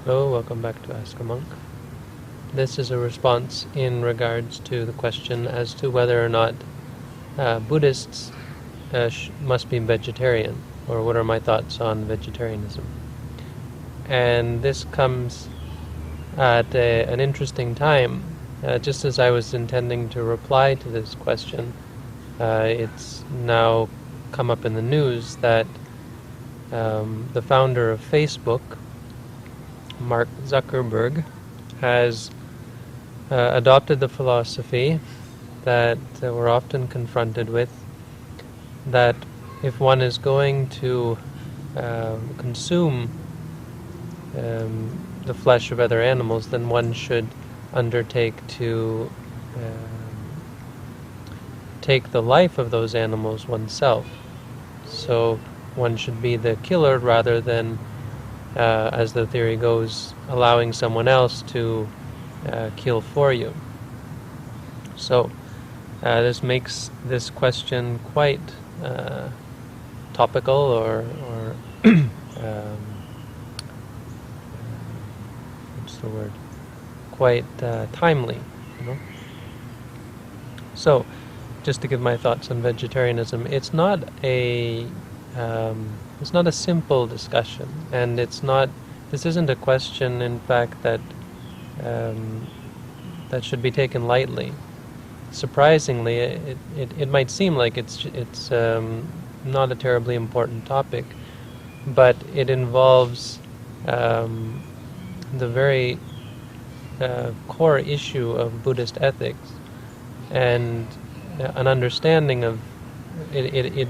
Hello, welcome back to Ask a Monk. This is a response in regards to the question as to whether or not Buddhists must be vegetarian, or what are my thoughts on vegetarianism. And this comes at an interesting time. Just as I was intending to reply to this question, it's now come up in the news that the founder of Facebook, Mark Zuckerberg, has adopted the philosophy that we're often confronted with, that if one is going to consume the flesh of other animals, then one should undertake to take the life of those animals oneself. So one should be the killer rather than, as the theory goes, allowing someone else to kill for you. So this makes this question quite topical, or what's the word? Quite timely, you know. So, just to give my thoughts on vegetarianism, it's not a simple discussion, and this isn't a question, in fact, that that should be taken lightly. Surprisingly, it might seem like it's not a terribly important topic, but it involves the very core issue of Buddhist ethics, and an understanding of it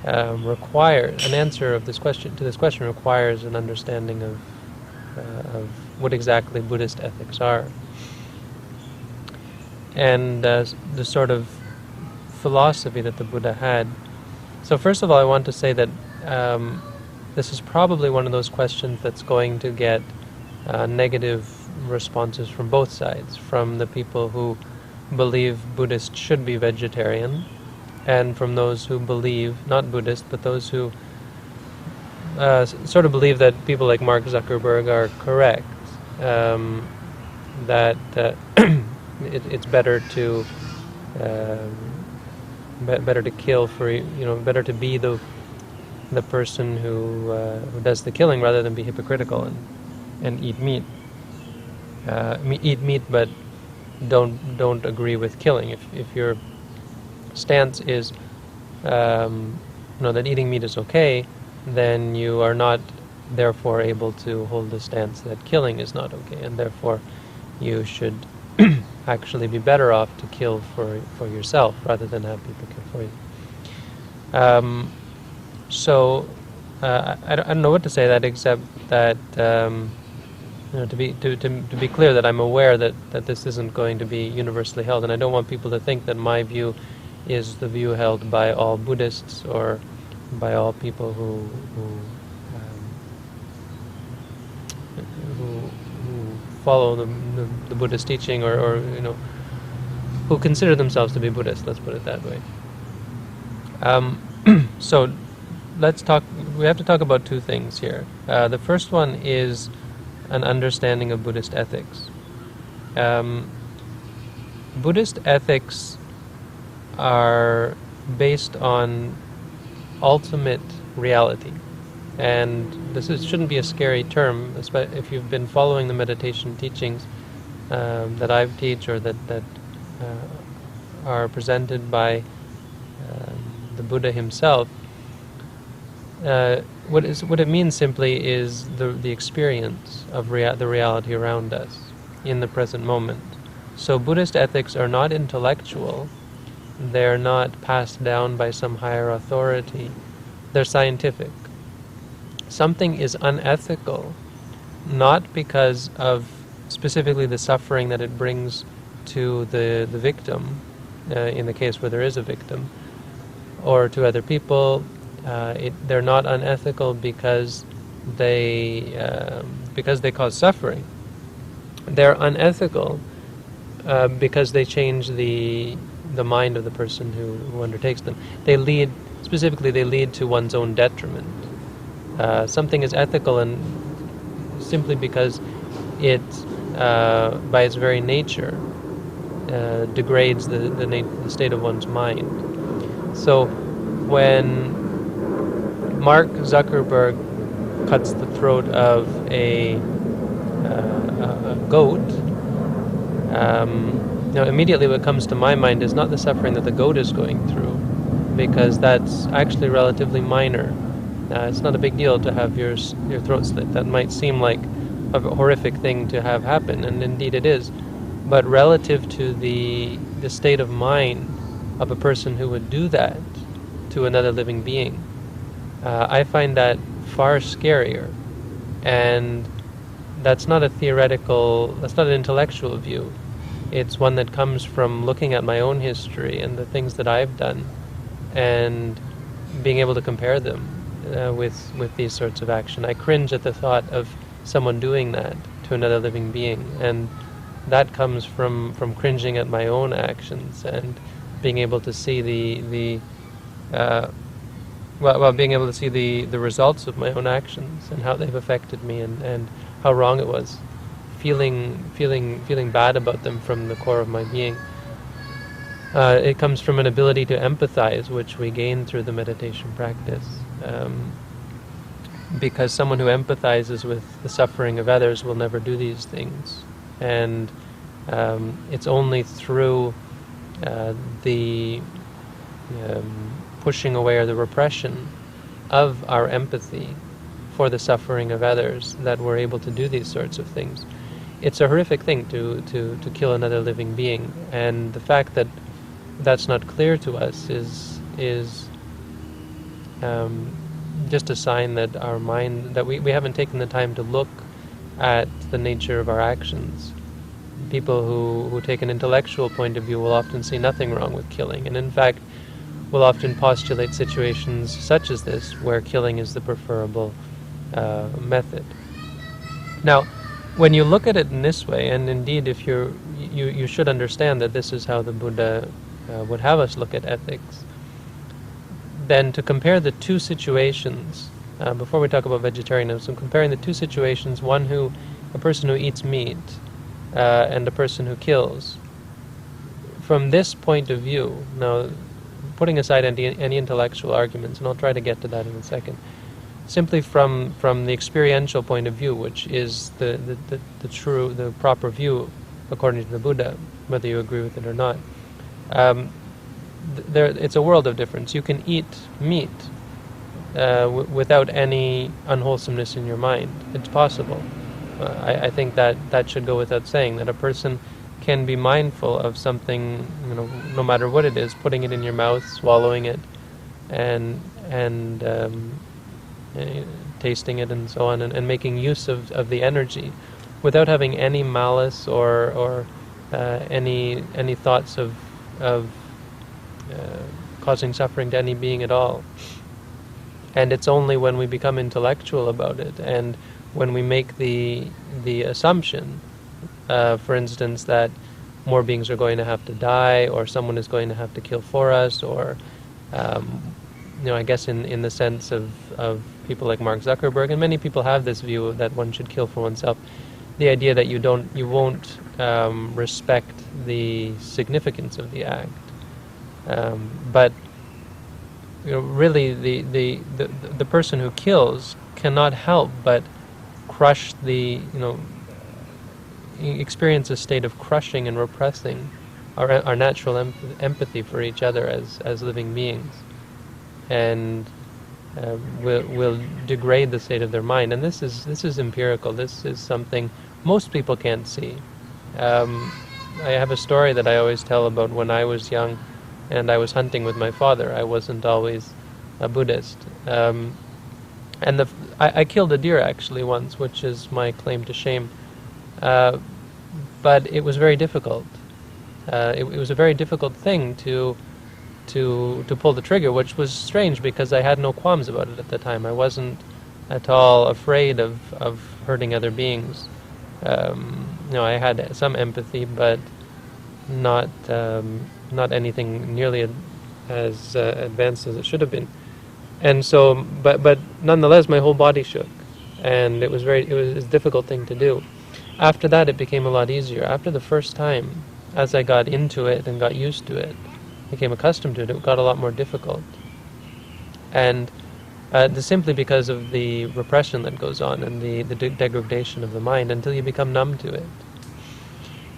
requires an answer of this question. To this question requires an understanding of what exactly Buddhist ethics are, and the sort of philosophy that the Buddha had. So first of all, I want to say that this is probably one of those questions that's going to get negative responses from both sides, from the people who believe Buddhists should be vegetarian, and from those who believe, not Buddhist, but those who sort of believe that people like Mark Zuckerberg are correct, that it's better to kill for, better to be the person who does the killing rather than be hypocritical and eat meat. Eat meat, but don't agree with killing. If your stance is that eating meat is okay, then you are not therefore able to hold the stance that killing is not okay, and therefore you should actually be better off to kill for yourself rather than have people kill for you. I don't know what to say that except that to be clear that I'm aware that this isn't going to be universally held, and I don't want people to think that my view is the view held by all Buddhists or by all people who follow the Buddhist teaching, or who consider themselves to be Buddhist. Let's put it that way. So let's talk. We have to talk about two things here. The first one is an understanding of Buddhist ethics. Buddhist ethics are based on ultimate reality, and shouldn't be a scary term, especially if you've been following the meditation teachings that I teach, or that are presented by the Buddha himself. What it means simply is the experience of the reality around us in the present moment. So Buddhist ethics are not intellectual. They're not passed down by some higher authority. They're scientific. Something is unethical, not because of specifically the suffering that it brings to the victim, in the case where there is a victim, or to other people. They're not unethical because they cause suffering. They're unethical because they change the mind of the person who undertakes them. They lead to one's own detriment. Something is ethical and simply because it, by its very nature, degrades the state of one's mind. So when Mark Zuckerberg cuts the throat of a goat, immediately what comes to my mind is not the suffering that the goat is going through, because that's actually relatively minor. It's not a big deal to have your throat slit. That might seem like a horrific thing to have happen, and indeed it is. But relative to the state of mind of a person who would do that to another living being, I find that far scarier. And that's not that's not an intellectual view. It's one that comes from looking at my own history and the things that I've done, and being able to compare them with these sorts of action. I cringe at the thought of someone doing that to another living being, and that comes from cringing at my own actions and being able to see being able to see the results of my own actions and how they've affected me, and how wrong it was, feeling bad about them from the core of my being. It comes from an ability to empathize, which we gain through the meditation practice. Because someone who empathizes with the suffering of others will never do these things. And it's only through the pushing away or the repression of our empathy for the suffering of others that we're able to do these sorts of things. It's a horrific thing to kill another living being, and the fact that that's not clear to us is just a sign that our mind, that we haven't taken the time to look at the nature of our actions. People who take an intellectual point of view will often see nothing wrong with killing, and in fact will often postulate situations such as this where killing is the preferable method. Now, when you look at it in this way, and indeed if you should understand that this is how the Buddha would have us look at ethics, then to compare the two situations, before we talk about vegetarianism, comparing the two situations, a person who eats meat and a person who kills, from this point of view, now putting aside any intellectual arguments, and I'll try to get to that in a second, simply from the experiential point of view, which is the proper view according to the Buddha, whether you agree with it or not, it's a world of difference. You can eat meat without any unwholesomeness in your mind. It's possible. I think that should go without saying, that a person can be mindful of something, no matter what it is, putting it in your mouth, swallowing it, and tasting it, and so on, and making use of the energy, without having any malice or any thoughts of causing suffering to any being at all. And it's only when we become intellectual about it, and when we make the assumption, for instance, that more beings are going to have to die, or someone is going to have to kill for us, or I guess in the sense of people like Mark Zuckerberg, and many people have this view that one should kill for oneself. The idea that you won't respect the significance of the act, but really the person who kills cannot help but crush experience a state of crushing and repressing our natural empathy for each other as living beings, and will degrade the state of their mind. And this is empirical. This is something most people can't see. I have a story that I always tell about when I was young and I was hunting with my father. I wasn't always a Buddhist. And I killed a deer actually once, which is my claim to shame. But it was very difficult. It was a very difficult thing to pull the trigger, which was strange because I had no qualms about it at the time. I wasn't at all afraid of hurting other beings. I had some empathy, but not anything nearly as advanced as it should have been. And so, but nonetheless, my whole body shook, and it was a difficult thing to do. After that, it became a lot easier. After the first time, as I got into it and got used to it, became accustomed to it, it got a lot more difficult. And simply because of the repression that goes on and the degradation of the mind until you become numb to it.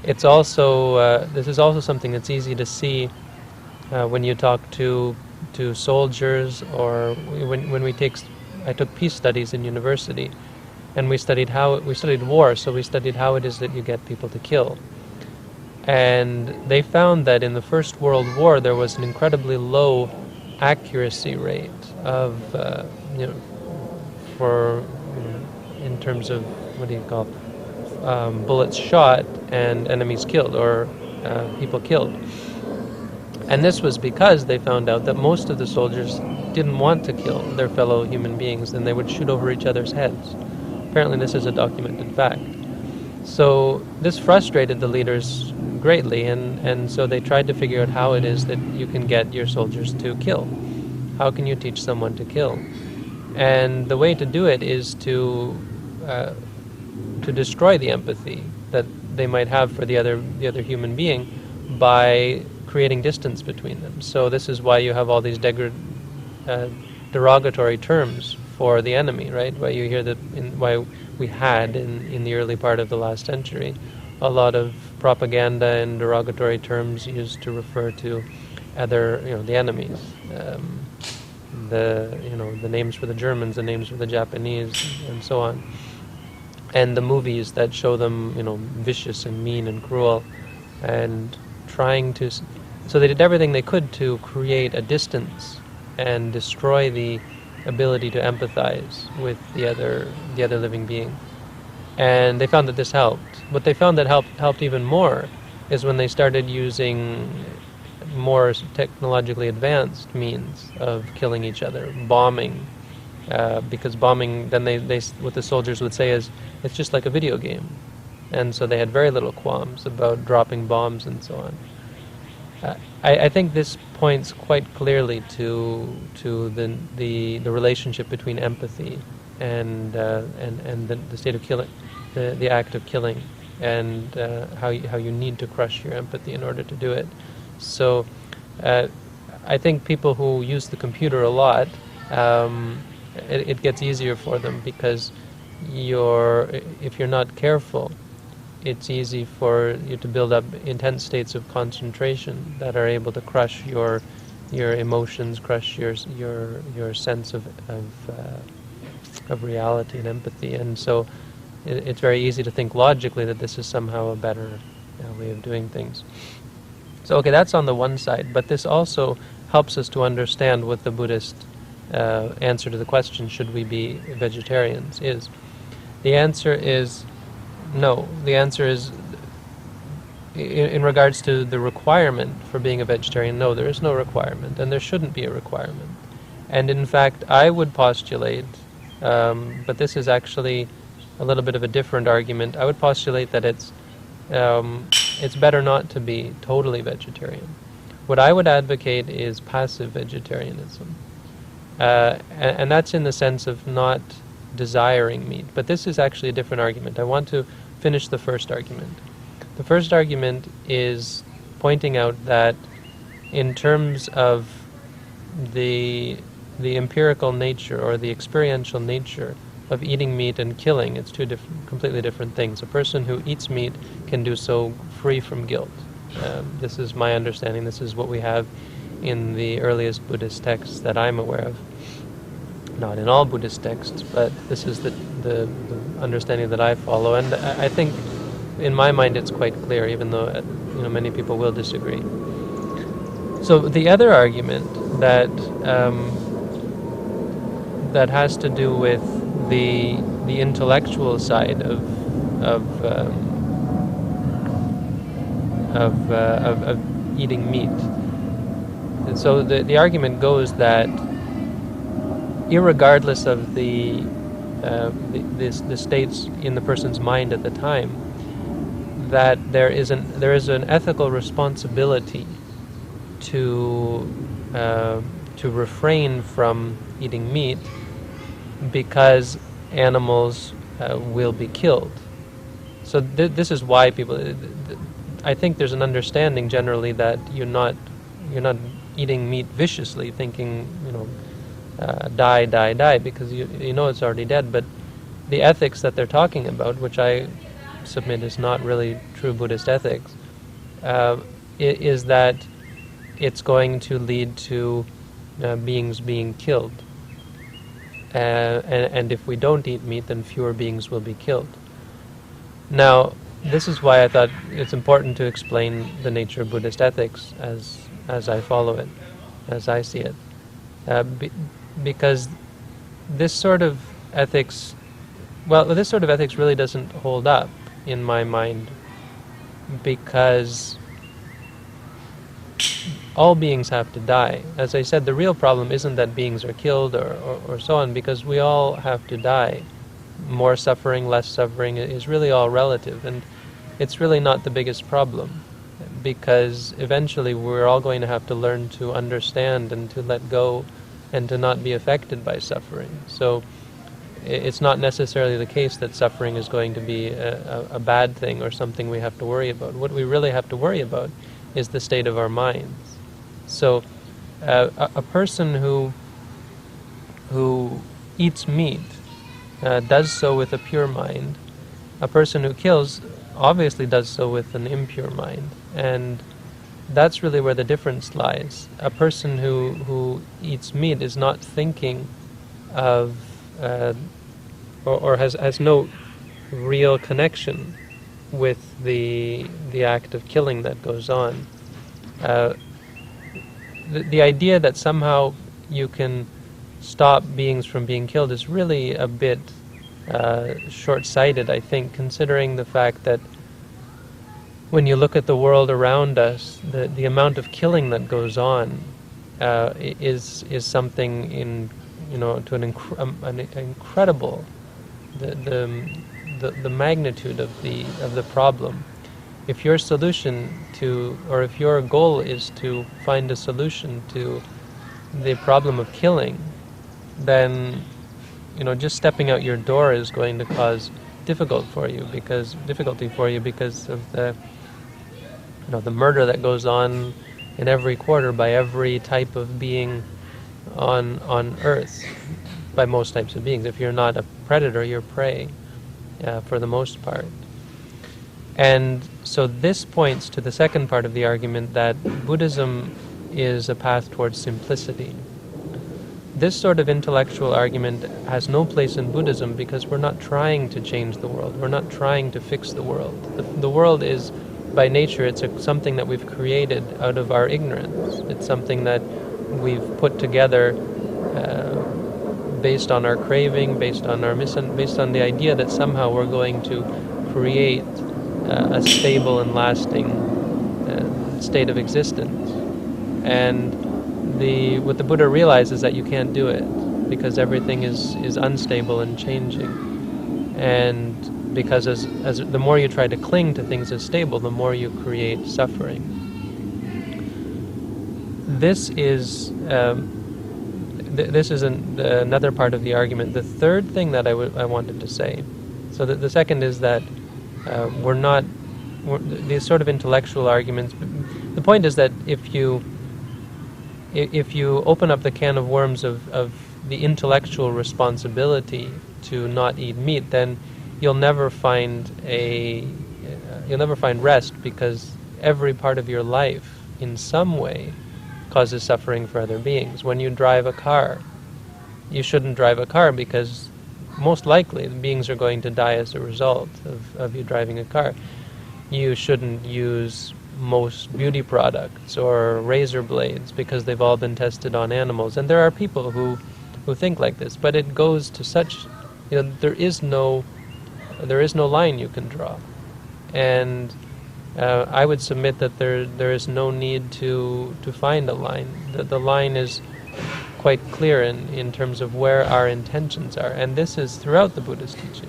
It's also this is also something that's easy to see when you talk to soldiers, or when I took peace studies in university, and we studied war, so we studied how it is that you get people to kill. And they found that in the First World War there was an incredibly low accuracy rate of in terms of bullets shot and enemies killed, or people killed. And this was because they found out that most of the soldiers didn't want to kill their fellow human beings, and they would shoot over each other's heads. Apparently this is a documented fact. So this frustrated the leaders greatly, and so they tried to figure out how it is that you can get your soldiers to kill. How can you teach someone to kill? And the way to do it is to destroy the empathy that they might have for the other human being by creating distance between them. So this is why you have all these derogatory terms for the enemy, right? Why you hear why we had in the early part of the last century a lot of propaganda and derogatory terms used to refer to the enemies. The names for the Germans, the names for the Japanese, and so on. And the movies that show them, vicious and mean and cruel, and so they did everything they could to create a distance and destroy the ability to empathize with the other living being. And they found that this helped. What they found that helped even more is when they started using more technologically advanced means of killing each other, bombing. Because bombing, then what the soldiers would say is, it's just like a video game. And so they had very little qualms about dropping bombs and so on. I think this points quite clearly to the relationship between empathy and the state of killing, the act of killing, and how you need to crush your empathy in order to do it. So I think people who use the computer a lot, it gets easier for them, because if you're not careful, it's easy for you to build up intense states of concentration that are able to crush your emotions, crush your sense of reality and empathy. And so it's very easy to think logically that this is somehow a better way of doing things. So okay, that's on the one side, but this also helps us to understand what the Buddhist answer to the question, should we be vegetarians, is. The answer is no. The answer is, in regards to the requirement for being a vegetarian, no, there is no requirement, and there shouldn't be a requirement. And in fact, I would postulate, but this is actually a little bit of a different argument, I would postulate that it's better not to be totally vegetarian. What I would advocate is passive vegetarianism. And that's in the sense of not desiring meat. But this is actually a different argument. I want to finish the first argument. The first argument is pointing out that in terms of the empirical nature or the experiential nature of eating meat and killing, it's two completely different things. A person who eats meat can do so free from guilt. This is my understanding. This is what we have in the earliest Buddhist texts that I'm aware of. Not in all Buddhist texts, but this is the understanding that I follow, and I think, in my mind, it's quite clear, even though many people will disagree. So the other argument that has to do with the intellectual side of eating meat. And so the argument goes that, irregardless of the states in the person's mind at the time, that there is an ethical responsibility to refrain from eating meat, because animals will be killed. So this is why people. I think there's an understanding generally that you're not eating meat viciously, thinking die, because you know it's already dead. But the ethics that they're talking about, which I submit is not really true Buddhist ethics, is that it's going to lead to beings being killed. And if we don't eat meat, then fewer beings will be killed. Now, this is why I thought it's important to explain the nature of Buddhist ethics as I follow it, as I see it. Because this sort of ethics really doesn't hold up in my mind, because all beings have to die. As I said, the real problem isn't that beings are killed or so on, because we all have to die. More suffering, less suffering is really all relative, and it's really not the biggest problem, because eventually we're all going to have to learn to understand and to let go and to not be affected by suffering. So it's not necessarily the case that suffering is going to be a bad thing or something we have to worry about. What we really have to worry about is the state of our minds. So a person who eats meat does so with a pure mind. A person who kills obviously does so with an impure mind, and that's really where the difference lies. A person who eats meat is not thinking of or has no real connection with the act of killing that goes on. The idea that somehow you can stop beings from being killed is really a bit short-sighted, I think, considering the fact that when you look at the world around us, the amount of killing that goes on is something to an incredible the magnitude of the problem. If your solution if your goal is to find a solution to the problem of killing, then just stepping out your door is going to cause difficulty for you because of the murder that goes on in every quarter by every type of being on Earth, by most types of beings. If you're not a predator, you're prey, for the most part. And so this points to the second part of the argument, that Buddhism is a path towards simplicity. This sort of intellectual argument has no place in Buddhism, because we're not trying to change the world. We're not trying to fix the world. The world is, by nature, it's something that we've created out of our ignorance. It's something that we've put together based on our craving, based on the idea that somehow we're going to create a stable and lasting state of existence. And what the Buddha realizes is that you can't do it, because everything is unstable and changing. And because as the more you try to cling to things as stable, the more you create suffering. This is another part of the argument. The third thing that I wanted to say, so the second is that these sort of intellectual arguments, the point is that if you open up the can of worms of the intellectual responsibility to not eat meat, then you'll never find rest, because every part of your life in some way causes suffering for other beings. When you drive a car, you shouldn't drive a car, because most likely the beings are going to die as a result of you driving a car. You shouldn't use most beauty products or razor blades, because they've all been tested on animals. And there are people who think like this, but it goes to such, there is no line you can draw. And I would submit that there is no need to find a line. The line is quite clear in terms of where our intentions are. And this is throughout the Buddhist teaching.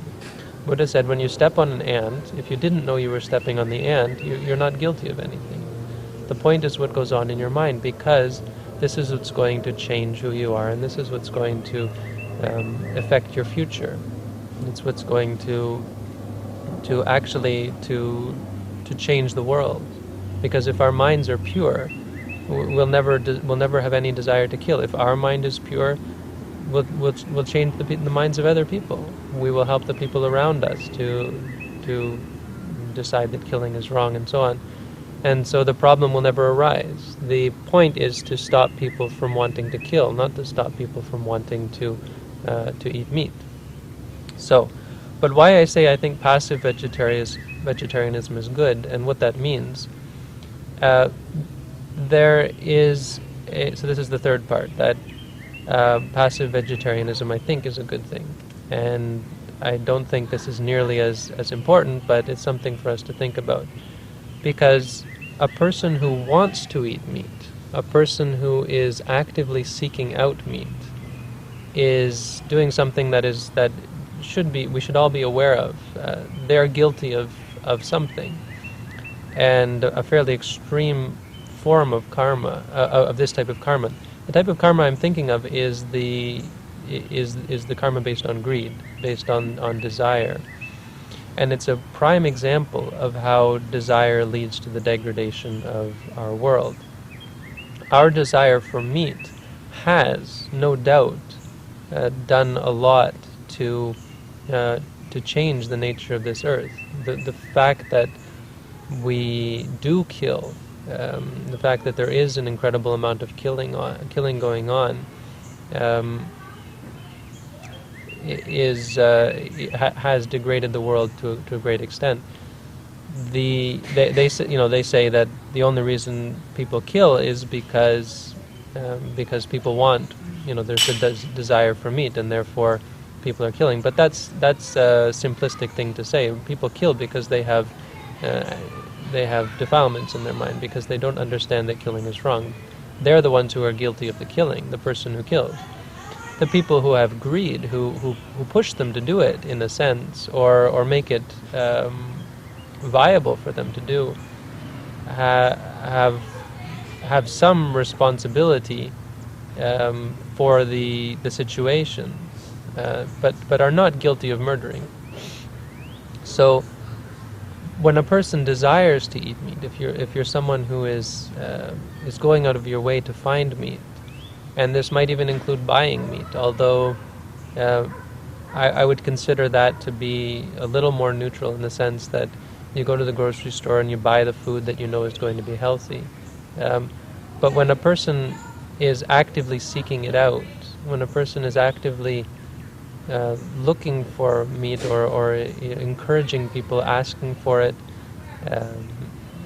Buddha said, when you step on an ant, if you didn't know you were stepping on the ant, you're not guilty of anything. The point is what goes on in your mind, because this is what's going to change who you are, and this is what's going to affect your future. It's what's going to actually to change the world. Because if our minds are pure, we'll never have any desire to kill. If our mind is pure, we'll change the minds of other people. We will help the people around us to decide that killing is wrong, and so on. And so the problem will never arise. The point is to stop people from wanting to kill, not to stop people from wanting to eat meat. So, but why I say I think passive vegetarianism is good, and what that means. There is so this is the third part, that passive vegetarianism I think is a good thing, and I don't think this is nearly as important, but it's something for us to think about. Because a person who wants to eat meat, a person who is actively seeking out meat, is doing something that we should all be aware of. They are guilty of something, and a fairly extreme form of karma, of this type of karma. The type of karma I'm thinking of is the karma based on greed, based on desire. And it's a prime example of how desire leads to the degradation of our world. Our desire for meat has, no doubt, done a lot to change the nature of this earth. The fact that we do kill, the fact that there is an incredible amount of killing going on, has degraded the world to a great extent. They say that the only reason people kill is because people want, there's a desire for meat, and therefore people are killing. But that's a simplistic thing to say. People kill because they have defilements in their mind, because they don't understand that killing is wrong. They're the ones who are guilty of the killing, the person who kills. The people who have greed, who push them to do it, in a sense, or make it viable for them to do, have some responsibility for the situation, but are not guilty of murdering. So, when a person desires to eat meat, if you're someone who is going out of your way to find meat, and this might even include buying meat, although I would consider that to be a little more neutral, in the sense that you go to the grocery store and you buy the food that you know is going to be healthy. But when a person is actively seeking it out, when a person is actively looking for meat, or encouraging people, asking for it,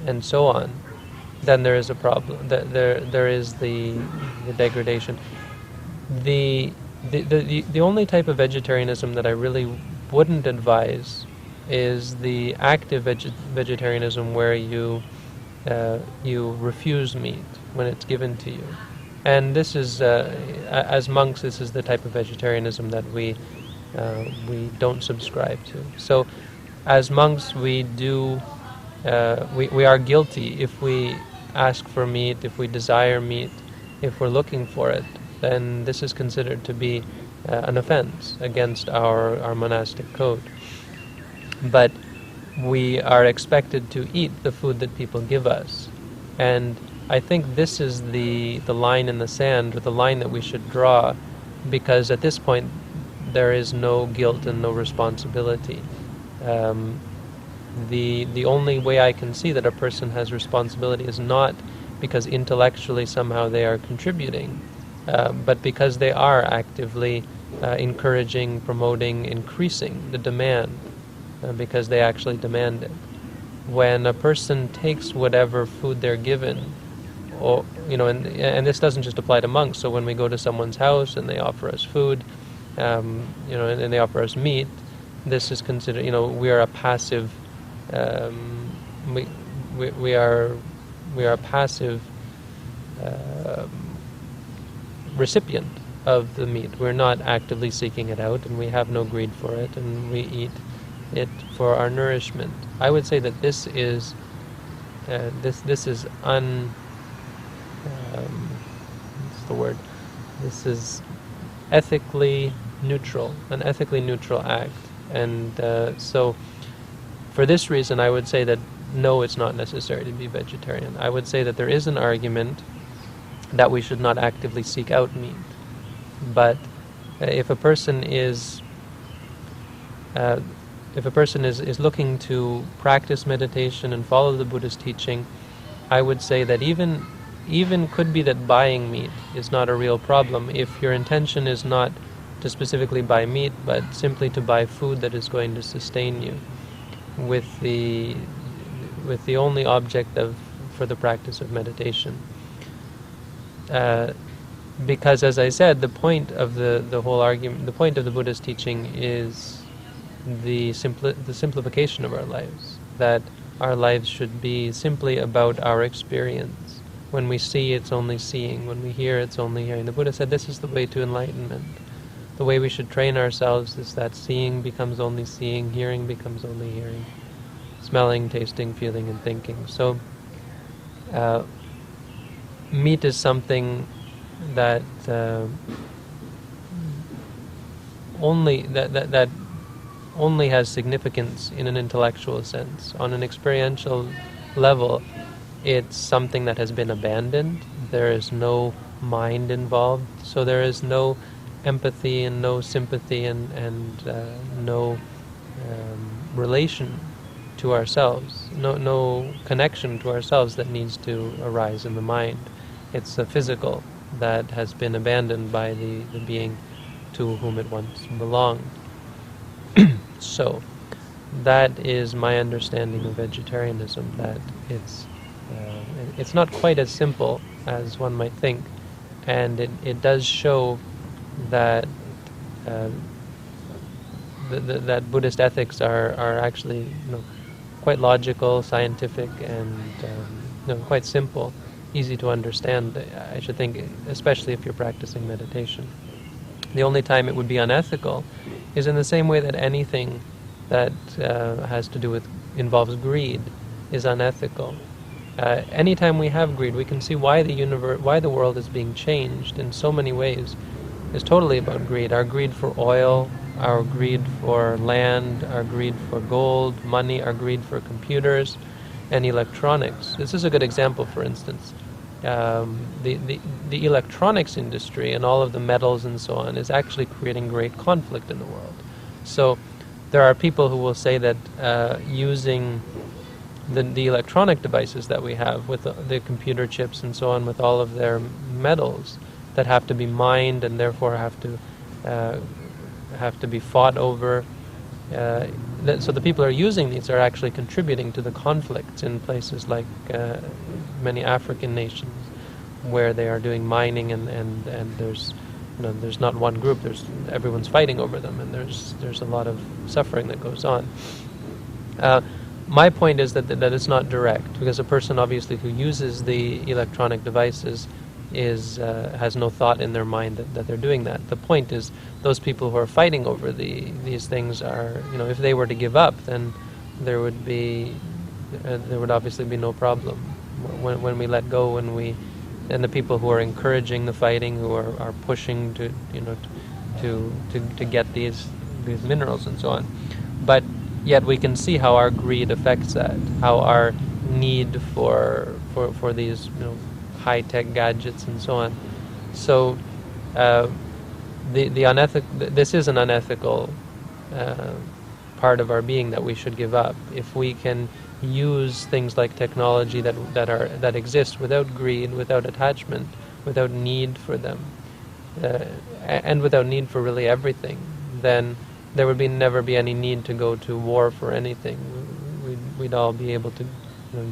and so on, then there is a problem. There is the degradation. The only type of vegetarianism that I really wouldn't advise is the active vegetarianism, where you refuse meat when it's given to you. And this is, as monks, this is the type of vegetarianism that we don't subscribe to. So, as monks, we are guilty if we ask for meat, if we desire meat, if we're looking for it. Then this is considered to be an offense against our monastic code. But we are expected to eat the food that people give us, and I think this is the line in the sand, or the line that we should draw, because at this point there is no guilt and no responsibility. The only way I can see that a person has responsibility is not because intellectually somehow they are contributing, but because they are actively encouraging, promoting, increasing the demand, because they actually demand it. When a person takes whatever food they're given, or and this doesn't just apply to monks. So when we go to someone's house and they offer us food, and they offer us meat, this is considered. We are a passive. We are a passive recipient of the meat. We're not actively seeking it out, and we have no greed for it, and we eat it for our nourishment. I would say that this is what's the word? This is ethically neutral, an ethically neutral act. And so for this reason, I would say that no, it's not necessary to be vegetarian. I would say that there is an argument that we should not actively seek out meat. But if a person is looking to practice meditation and follow the Buddhist teaching, I would say that even could be that buying meat is not a real problem if your intention is not to specifically buy meat, but simply to buy food that is going to sustain you with the only object for the practice of meditation. Because, as I said, the point of the whole argument, the point of the Buddhist teaching is the simplification of our lives, that our lives should be simply about our experience. When we see, it's only seeing. When we hear, it's only hearing. The Buddha said this is the way to enlightenment. The way we should train ourselves is that seeing becomes only seeing, hearing becomes only hearing, smelling, tasting, feeling, and thinking. So meat is something that only has significance in an intellectual sense. On an experiential level, it's something that has been abandoned. There is no mind involved, so there is no empathy and no sympathy and no relation to ourselves, no connection to ourselves that needs to arise in the mind. It's a physical that has been abandoned by the being to whom it once belonged. So that is my understanding of vegetarianism, that it's not quite as simple as one might think, and it does show that that Buddhist ethics are actually quite logical, scientific, and quite simple, easy to understand, I should think, especially if you're practicing meditation. The only time it would be unethical is in the same way that anything that has to do with, involves greed is unethical. Anytime we have greed, we can see why the world is being changed in so many ways. It's totally about greed. Our greed for oil, our greed for land, our greed for gold, money, our greed for computers and electronics. This is a good example, for instance. The electronics industry and all of the metals and so on is actually creating great conflict in the world. So there are people who will say that using the electronic devices that we have with the computer chips and so on, with all of their metals that have to be mined and therefore have to be fought over. So the people who are using these are actually contributing to the conflicts in places like many African nations where they are doing mining and there's not one group, everyone's fighting over them, and there's a lot of suffering that goes on. My point is that it's not direct, because a person obviously who uses the electronic devices has no thought in their mind that they're doing that. The point is those people who are fighting over these things are, if they were to give up, then there would obviously be no problem. When we let go, and the people who are encouraging the fighting, who are pushing to get these minerals and so on, but yet we can see how our greed affects that, how our need for these high-tech gadgets and so on. So this is an unethical part of our being that we should give up. If we can use things like technology that exist without greed, without attachment, without need for them, and without need for really everything, then there would never be any need to go to war for anything. We'd all be able to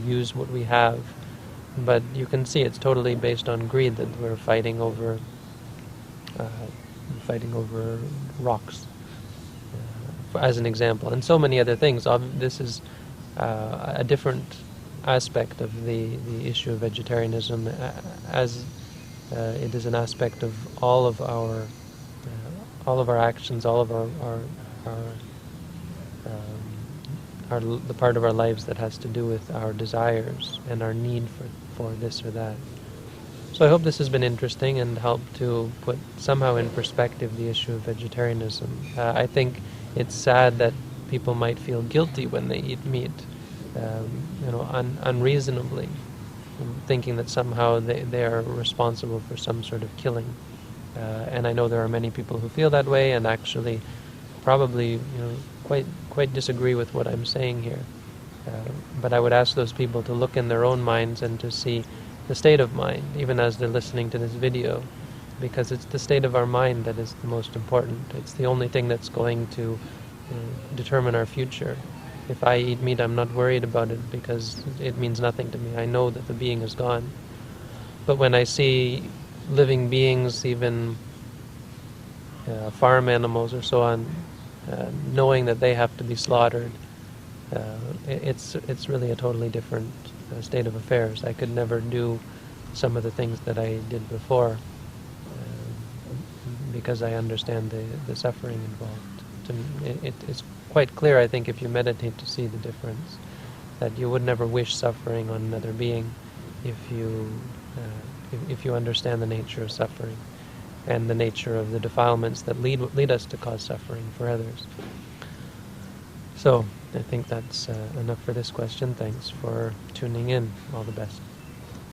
use what we have. But you can see it's totally based on greed that we're fighting over rocks, as an example, and so many other things. This is a different aspect of the issue of vegetarianism, as it is an aspect of all of our actions, all of the part of our lives that has to do with our desires and our need for this or that. So I hope this has been interesting and helped to put somehow in perspective the issue of vegetarianism. I think it's sad that people might feel guilty when they eat meat, unreasonably, thinking that somehow they are responsible for some sort of killing. And I know there are many people who feel that way, and actually probably quite disagree with what I'm saying here. But I would ask those people to look in their own minds and to see the state of mind, even as they're listening to this video, because it's the state of our mind that is the most important. It's the only thing that's going to determine our future. If I eat meat, I'm not worried about it because it means nothing to me. I know that the being is gone. But when I see living beings, even farm animals or so on, knowing that they have to be slaughtered, it's really a totally different state of affairs. I could never do some of the things that I did before because I understand the suffering involved. It's quite clear, I think, if you meditate, to see the difference, that you would never wish suffering on another being if you understand the nature of suffering and the nature of the defilements that lead us to cause suffering for others. So I think that's enough for this question. Thanks for tuning in. All the best.